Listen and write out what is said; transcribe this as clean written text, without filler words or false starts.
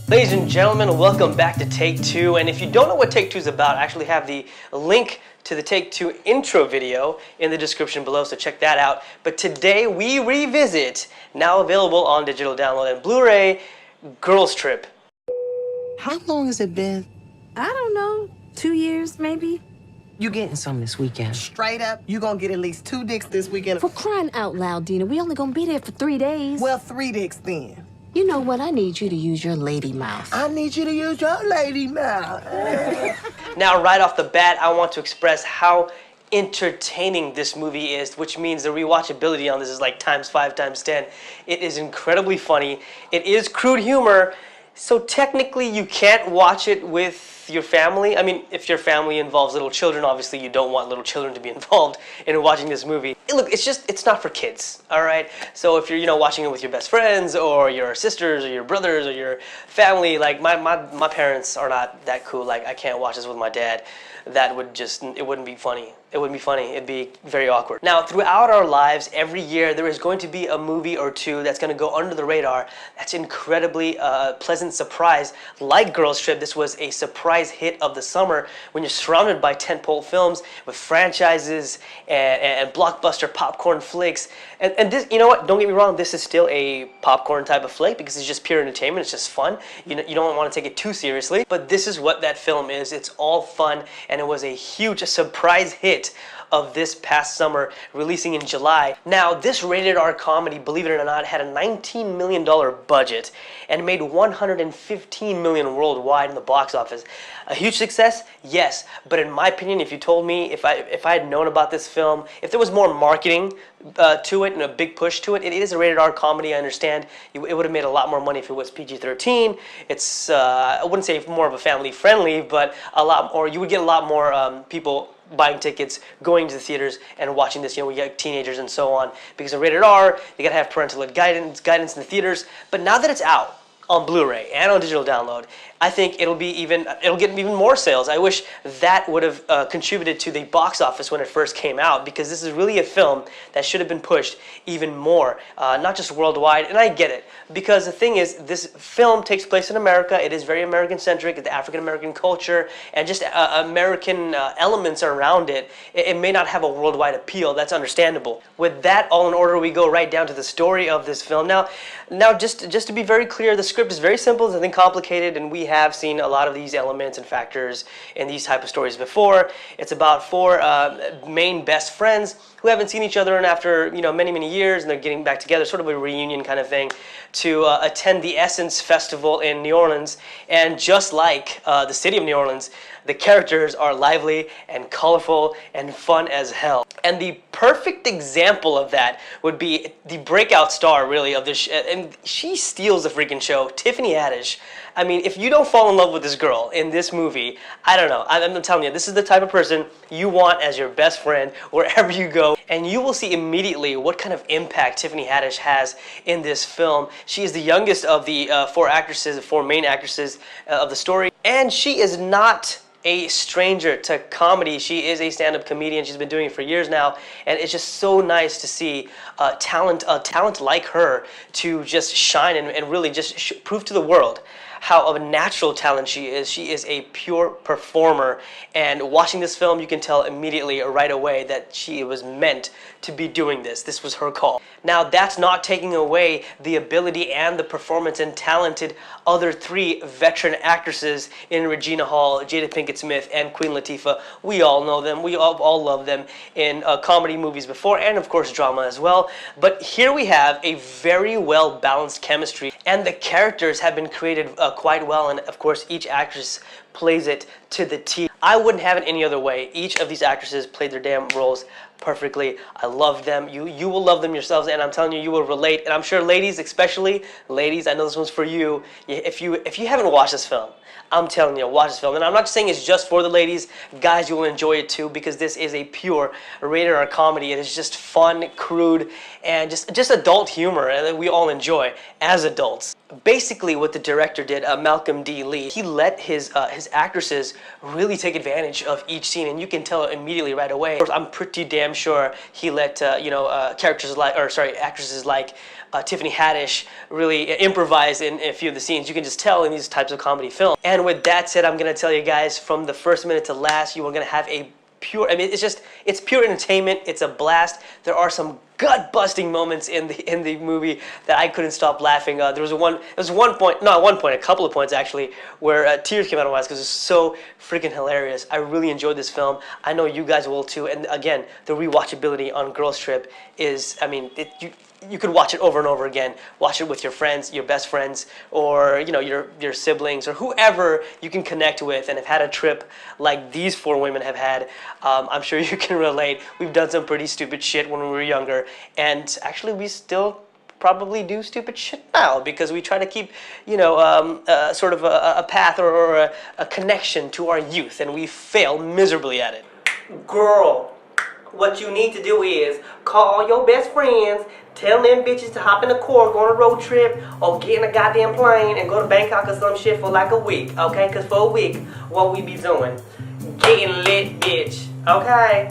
Ladies and gentlemen, welcome back to Take Two. And if you don't know what Take Two is about, I actually have the link to the Take Two intro video in the description below, so check that out. But today we revisit, now available on digital download and Blu-ray, Girls Trip. How long has it been? I don't know, 2 years maybe? You getting some this weekend? Straight up, you gonna get at least 2 dicks this weekend. For crying out loud, Dina, we only gonna be there for 3 days. Well, 3 dicks then. You know what? I need you to use your lady mouth. I need you to use your lady mouth. Now, right off the bat, I want to express how entertaining this movie is, which means the rewatchability on this is like ×5, ×10. It is incredibly funny. It is crude humor, so technically you can't watch it with your family. I mean, if your family involves little children, obviously you don't want little children to be involved in watching this movie. Look, it's not for kids, all right? So if you're, watching it with your best friends or your sisters or your brothers or your family, like my parents are not that cool. Like, I can't watch this with my dad. That would just, it wouldn't be funny. It wouldn't be funny. It'd be very awkward. Now, throughout our lives, every year, there is going to be a movie or two that's going to go under the radar. That's incredibly pleasant surprise. Like Girls Trip, this was a surprise hit of the summer when you're surrounded by tentpole films with franchises and blockbuster popcorn flicks. And this, you know what? Don't get me wrong. This is still a popcorn type of flick because it's just pure entertainment. It's just fun. You don't want to take it too seriously. But this is what that film is. It's all fun, and it was a huge surprise hit of this past summer, releasing in July. Now, this rated R comedy, believe it or not, had a $19 million budget and made $115 million worldwide in the box office. A huge success? Yes, but in my opinion, if you told me, if I had known about this film, if there was more marketing to it and a big push to it, it is a rated R comedy, I understand. It would have made a lot more money if it was PG-13. It's, I wouldn't say more of a family friendly, but a lot more, you would get a lot more people buying tickets, going to the theaters, and watching this. We get teenagers and so on. Because of rated R, you gotta have parental guidance in the theaters. But now that it's out on Blu-ray and on digital download, I think it'll get even more sales. I wish that would have contributed to the box office when it first came out, because this is really a film that should have been pushed even more, not just worldwide. And I get it, because the thing is, this film takes place in America. It is very American-centric, the African-American culture, and just American elements around it. It may not have a worldwide appeal. That's understandable. With that all in order, we go right down to the story of this film. Now, just to be very clear, the script is very simple. It's nothing complicated, and we have seen a lot of these elements and factors in these type of stories before. It's about 4 main best friends who haven't seen each other in after many years, and they're getting back together, sort of a reunion kind of thing, to attend the Essence Festival in New Orleans. And just like the city of New Orleans, the characters are lively and colorful and fun as hell. And the perfect example of that would be the breakout star, really, of this, and she steals the freaking show, Tiffany Haddish. I mean, if you don't fall in love with this girl in this movie, I don't know. I'm telling you, this is the type of person you want as your best friend wherever you go. And you will see immediately what kind of impact Tiffany Haddish has in this film. She is the youngest of the 4 main actresses of the story. And she is not a stranger to comedy. She is a stand-up comedian. She's been doing it for years now, and it's just so nice to see talent like her to just shine and really just prove to the world how of a natural talent she is. She is a pure performer, and watching this film, you can tell immediately right away that she was meant to be doing this. This was her call. Now, that's not taking away the ability and the performance and talented other 3 veteran actresses in Regina Hall, Jada Pinkett Smith, and Queen Latifah. We all know them. We all love them in comedy movies before, and of course drama as well. But here we have a very well balanced chemistry, and the characters have been created quite well, and of course each actress plays it to the T. I wouldn't have it any other way. Each of these actresses played their damn roles perfectly. I love them. You will love them yourselves, and I'm telling you, you will relate. And I'm sure ladies, especially ladies, I know this one's for you. If you haven't watched this film, I'm telling you, watch this film. And I'm not saying it's just for the ladies. Guys, you will enjoy it too, because this is a pure rated R comedy. It is just fun, crude, and just adult humor that we all enjoy as adults. Basically, what the director did, Malcolm D. Lee, he let his his actresses really take advantage of each scene, and you can tell immediately right away. Of course, I'm pretty damn sure he let actresses like Tiffany Haddish really improvise in a few of the scenes. You can just tell in these types of comedy films. And with that said, I'm gonna tell you guys, from the first minute to last, you are gonna have a pure, I mean, it's pure entertainment. It's a blast. There are some gut-busting moments in the movie that I couldn't stop laughing. There was a couple of points actually, where tears came out of my eyes because it's so freaking hilarious. I really enjoyed this film. I know you guys will too. And again, the rewatchability on Girls Trip is, I mean, you could watch it over and over again. Watch it with your friends, your best friends, or your siblings, or whoever you can connect with and have had a trip like these four women have had. I'm sure you can relate. We've done some pretty stupid shit when we were younger, and actually we still probably do stupid shit now because we try to keep, sort of a path or a connection to our youth, and we fail miserably at it. Girl, what you need to do is call all your best friends, tell them bitches to hop in a car, go on a road trip, or get in a goddamn plane and go to Bangkok or some shit for like a week, okay? Because for a week, what we be doing? Getting lit, bitch, okay?